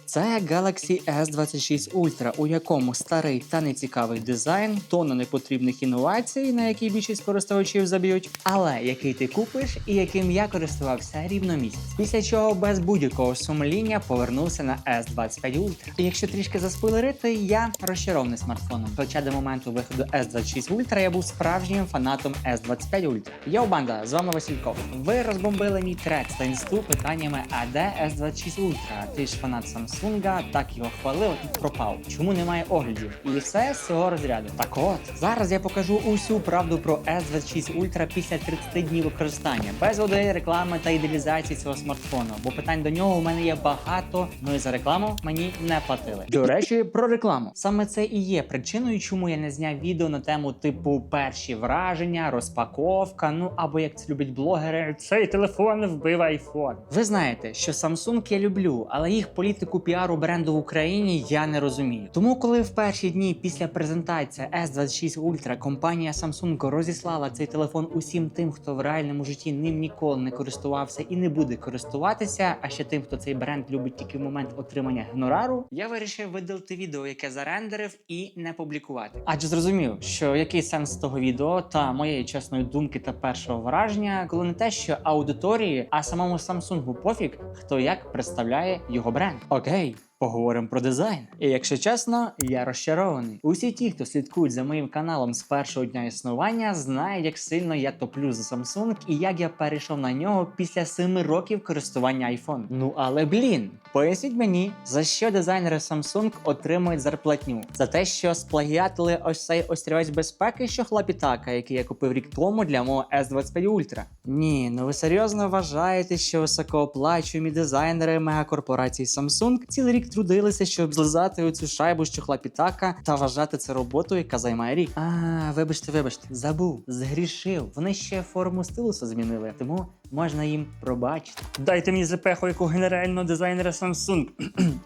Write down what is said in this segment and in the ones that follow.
Це Galaxy S26 Ultra, у якому старий та нецікавий дизайн, тонна непотрібних інновацій, на які більшість користувачів заб'ють, але який ти купиш і яким я користувався рівно місяць. Після чого без будь-якого сумління повернувся на S25 Ultra. І якщо трішки заспойлерити, я розчарований смартфоном. Хоча до моменту виходу S26 Ultra я був справжнім фанатом S25 Ultra. Йоу, банда, з вами Васильков. Ви розбомбили мій трек з інсту питаннями, а де S26 Ultra? Ти ж фанат Samsung, так його хвалив і пропав. Чому немає оглядів? І все з цього розряду. Так от, зараз я покажу усю правду про S26 Ultra після 30 днів використання. Без води, реклами та ідеалізації цього смартфону. Бо питань до нього у мене є багато, ну і за рекламу мені не платили. До речі, про рекламу. Саме це і є причиною, чому я не зняв відео на тему типу перші враження, розпаковка, ну або як це люблять блогери, цей телефон вбив iPhone. Ви знаєте, що Samsung я люблю, але їх політику піару бренду в Україні я не розумію. Тому коли в перші дні після презентації S26 Ultra компанія Samsung розіслала цей телефон усім тим, хто в реальному житті ним ніколи не користувався і не буде користуватися, а ще тим, хто цей бренд любить тільки в момент отримання гонорару, я вирішив видалити відео, яке зарендерив, і не публікувати. Адже зрозумів, що який сенс того відео та моєї чесної думки та першого враження, коли не те, що аудиторії, а самому Samsung пофіг, хто як представляє його бренд. Окей. Поговоримо про дизайн. І якщо чесно, я розчарований. Усі ті, хто слідкують за моїм каналом з першого дня існування, знають, як сильно я топлю за Samsung і як я перейшов на нього після 7 років користування iPhone. Ну але блін, поясніть мені, за що дизайнери Samsung отримують зарплатню? За те, що сплагіатили ось цей острівець безпеки, що хлапітака, який я купив рік тому для мого S25 Ultra? Ні, ну ви серйозно вважаєте, що високооплачуємі дизайнери мегакорпорації Samsung цілий рік трудилися, щоб злизати оцю шайбу з чохла Пітака та вважати це роботою, яка займає рік? Вибачте, забув, згрішив. Вони ще форму стилуса змінили, тому можна їм пробачити. Дайте мені запеху як у генерального дизайнера Samsung.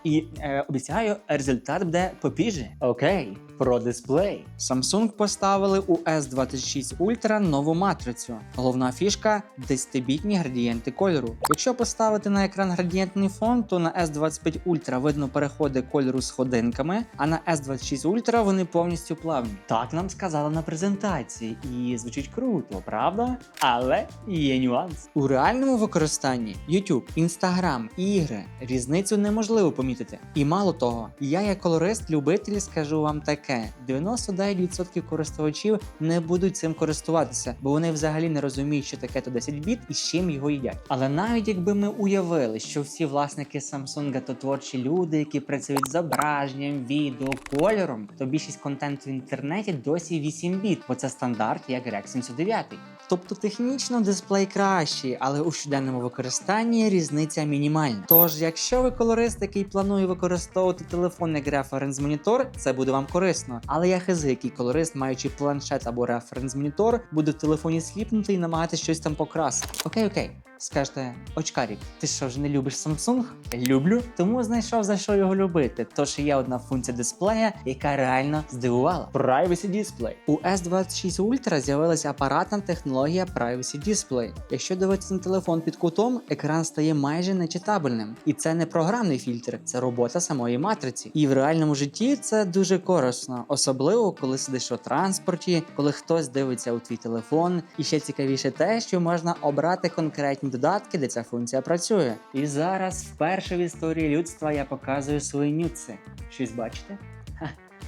І обіцяю, результат буде попіже. Окей, про дисплей. Samsung поставили у S26 Ultra нову матрицю. Головна фішка – 10-бітні градієнти кольору. Якщо поставити на екран градієнтний фон, то на S25 Ultra видно переходи кольору з ходинками, а на S26 Ultra вони повністю плавні. Так нам сказали на презентації, і звучить круто, правда? Але є нюанс. У реальному використанні YouTube, Instagram, ігри різницю неможливо помітити. І мало того, я як колорист-любитель скажу вам таке: 99% користувачів не будуть цим користуватися, бо вони взагалі не розуміють, що таке то 10 біт і з чим його їдять. Але навіть якби ми уявили, що всі власники Samsung то творчі люди, які працюють з зображенням, відео, кольором, то більшість контенту в інтернеті досі 8 біт, бо це стандарт як Rec 79. Тобто технічно дисплей кращий, але у щоденному використанні різниця мінімальна. Тож, якщо ви колорист, який планує використовувати телефон як референс-монітор, це буде вам корисно. Але я хз, який колорист, маючи планшет або референс-монітор, буде в телефоні сліпнути і намагатися щось там покрасити. Окей. Скажете, очкарік, ти що, вже не любиш Samsung? Люблю, тому знайшов за що його любити. Тож є одна функція дисплея, яка реально здивувала. Privacy Display. У S26 Ultra з'явилася апаратна технологія Privacy Display. Якщо дивитися на телефон під кутом, екран стає майже нечитабельним. І це не програмний фільтр, це робота самої матриці. І в реальному житті це дуже корисно, особливо коли сидиш у транспорті, коли хтось дивиться у твій телефон. І ще цікавіше те, що можна обрати конкретні додатки, де ця функція працює. І зараз вперше в історії людства я показую свої нюци. Щось бачите?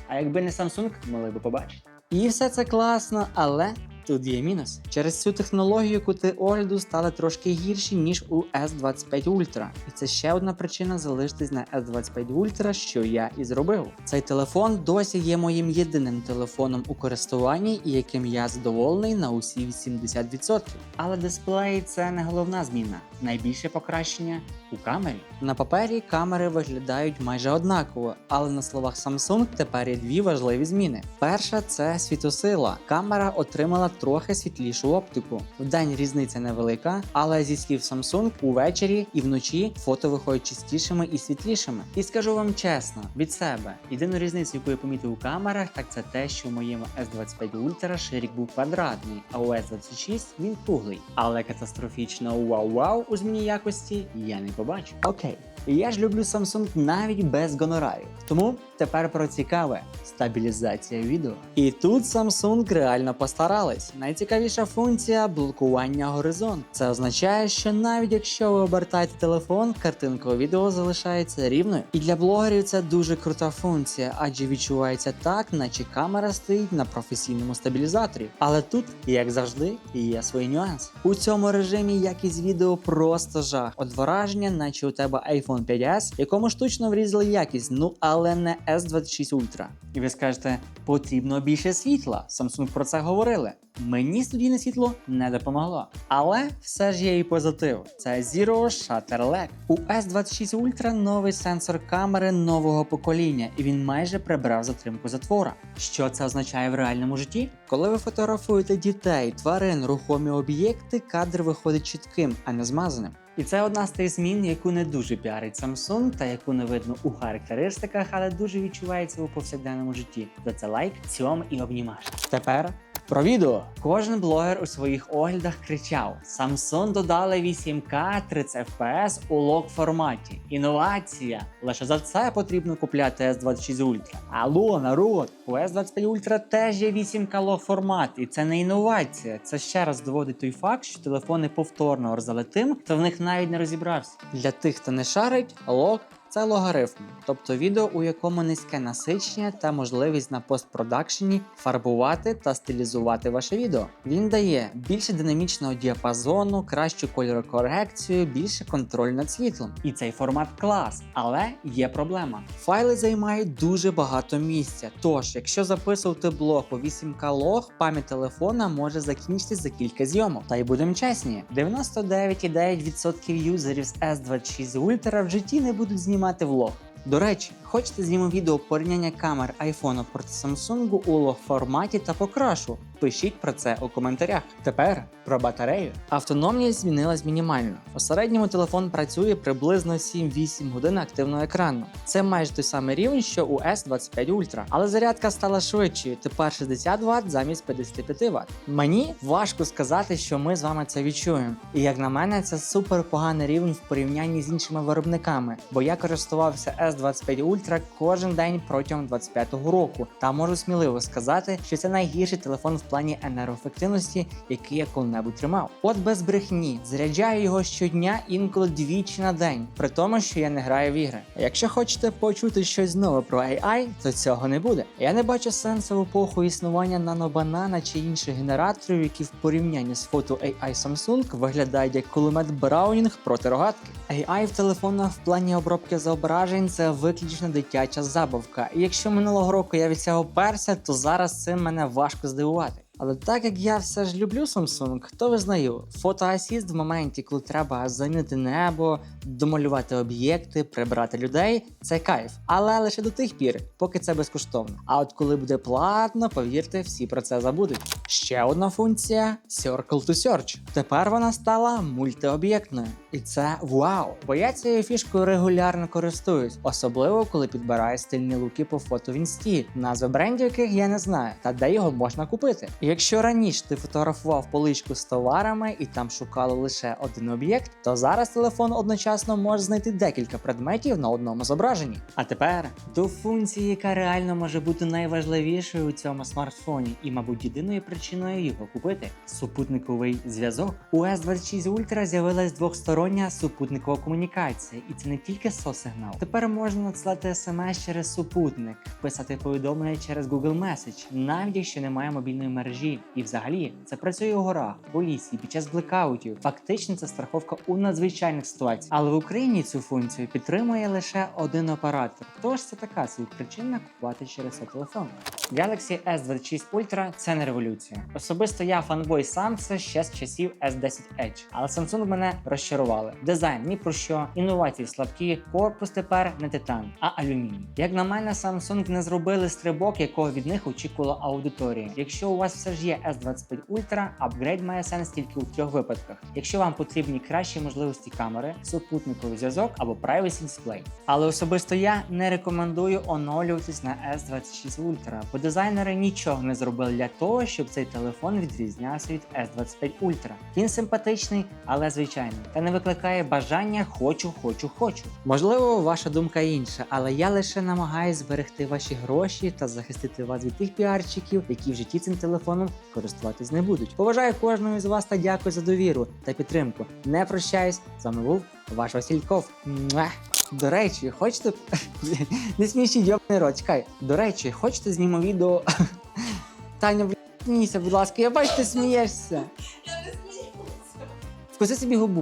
А якби не Samsung, могли би побачити. І все це класно, але тут є мінус. Через цю технологію кути огляду стали трошки гірші, ніж у S25 Ultra. І це ще одна причина залишитись на S25 Ultra, що я і зробив. Цей телефон досі є моїм єдиним телефоном у користуванні і яким я задоволений на усі 80%. Але дисплей – це не головна зміна. Найбільше покращення у камері. На папері камери виглядають майже однаково, але на словах Samsung тепер є дві важливі зміни. Перша – це світосила. Камера отримала трохи світлішу оптику. Вдень різниця невелика, але зі слів Samsung, увечері і вночі фото виходять чистішими і світлішими. І скажу вам чесно, від себе, єдину різницю, яку я помітив у камерах, так це те, що у моєму S25 Ultra ширик був квадратний, а у S26 він круглий. Але катастрофічно вау-вау у зміні якості я не побачив. Окей, І я ж люблю Samsung навіть без гонорарів. Тому тепер про цікаве – стабілізація відео. І тут Samsung реально постарались. Найцікавіша функція – блокування горизонт. Це означає, що навіть якщо ви обертаєте телефон, картинка у відео залишається рівною. І для блогерів це дуже крута функція, адже відчувається так, наче камера стоїть на професійному стабілізаторі. Але тут, як завжди, є свої нюанси. У цьому режимі якість відео просто жах. От враження, наче у тебе iPhone 5s, якому штучно врізали якість, ну але не S26 Ultra. І ви скажете, потрібно більше світла. Samsung про це говорили. Мені студійне світло не допомогло. Але все ж є і позитив. Це Zero Shutter Lag. У S26 Ultra новий сенсор камери нового покоління, і він майже прибрав затримку затвора. Що це означає в реальному житті? Коли ви фотографуєте дітей, тварин, рухомі об'єкти, кадр виходить чітким, а не змазаним. І це одна з тих змін, яку не дуже піарить Samsung, та яку не видно у характеристиках, але дуже відчувається у повсякденному житті. За це лайк, цьом і обнімаш. Тепер про відео. Кожен блогер у своїх оглядах кричав: Samsung додали 8К 30 FPS у лог форматі. Інновація! Лише за це потрібно купляти S26 Ultra. Алло, народ! У S25 Ultra теж є 8К лог формат, і це не інновація. Це ще раз доводить той факт, що телефони повторно орзали тим, хто в них навіть не розібрався. Для тих, хто не шарить, лог – це логарифм, тобто відео, у якому низьке насичення та можливість на постпродакшені фарбувати та стилізувати ваше відео. Він дає більше динамічного діапазону, кращу кольорокорекцію, більше контролю над світлом. І цей формат клас, але є проблема. Файли займають дуже багато місця, тож, якщо записувати блог у 8К лог, пам'ять телефона може закінчитись за кілька зйомок. Та й будемо чесні, 99,9% юзерів з S26 Ultra в житті не будуть знімати влог. До речі, хочете зніму відео порівняння камер iPhone проти Samsung у лог форматі та покрашу? Пишіть про це у коментарях. Тепер про батарею. Автономність змінилась мінімально. У середньому телефон працює приблизно 7-8 годин активного екрану. Це майже той самий рівень, що у S25 Ultra. Але зарядка стала швидшою, тепер 60 Вт замість 55 Вт. Мені важко сказати, що ми з вами це відчуємо. І як на мене, це супер поганий рівень в порівнянні з іншими виробниками, бо я користувався S25 Ultra кожен день протягом 25-го року. Та можу сміливо сказати, що це найгірший телефон в плані енергоефективності, який я коли-небудь тримав. От без брехні, заряджаю його щодня, інколи двічі на день, при тому, що я не граю в ігри. А якщо хочете почути щось нове про AI, то цього не буде. Я не бачу сенсу в епоху існування нанобанана чи інших генераторів, які в порівнянні з фото AI Samsung виглядають як кулемет Браунінг проти рогатки. AI в телефонах в плані обробки зображень – це виключно дитяча забавка. І якщо минулого року я від цього перся, то зараз цим мене важко здивувати. Але так як я все ж люблю Samsung, то визнаю, фотоасіст в моменті, коли треба замінити небо, домалювати об'єкти, прибрати людей – це кайф. Але лише до тих пір, поки це безкоштовно. А от коли буде платно, повірте, всі про це забудуть. Ще одна функція – Circle to Search. Тепер вона стала мультиоб'єктною. І це вау! Бо я цією фішкою регулярно користуюсь, особливо коли підбираю стильні луки по фото в інсті, назви брендів яких я не знаю, та де його можна купити. Якщо раніше ти фотографував поличку з товарами і там шукало лише один об'єкт, то зараз телефон одночасно може знайти декілька предметів на одному зображенні. А тепер до функції, яка реально може бути найважливішою у цьому смартфоні і, мабуть, єдиною причиною його купити – супутниковий зв'язок. У S26 Ultra з'явилась двохстороння супутникова комунікація, і це не тільки SOS-сигнал. Тепер можна надсилати смс через супутник, писати повідомлення через Google Message, навіть якщо немає мобільної мережі. І взагалі, це працює у горах, у лісі, під час блекаутів. Фактично, це страховка у надзвичайних ситуаціях. Але в Україні цю функцію підтримує лише один оператор. Тож це така собі причина купувати через цей телефон. Galaxy S26 Ultra – це не революція. Особисто я фанбой сам це ще з часів S10 Edge. Але Samsung мене розчарували. Дизайн ні про що, інновації слабкі, корпус тепер не титан, а алюміній. Як на мене, Samsung не зробили стрибок, якого від них очікувала аудиторія. Якщо у вас все ж є S25 Ultra, апгрейд має сенс тільки у 3 випадках. Якщо вам потрібні кращі можливості камери, супутниковий зв'язок або privacy display. Але особисто я не рекомендую оновлюватись на S26 Ultra, бо дизайнери нічого не зробили для того, щоб цей телефон відрізнявся від S25 Ultra. Він симпатичний, але звичайний, та не викликає бажання хочу. Можливо, ваша думка інша, але я лише намагаюсь зберегти ваші гроші та захистити вас від тих піарчиків, які в житті цим телефоном користуватись не будуть. Поважаю кожного з вас та дякую за довіру та підтримку. Не прощаюсь, з вами був ваш Васильков. Муа! До речі, хочете... Не смішіть, йобаний рот, чекай. До речі, хочете зніму відео... Таня, смійся, будь ласка, я бачу, ти смієшся. Я не сміюся. Вкуси собі губу.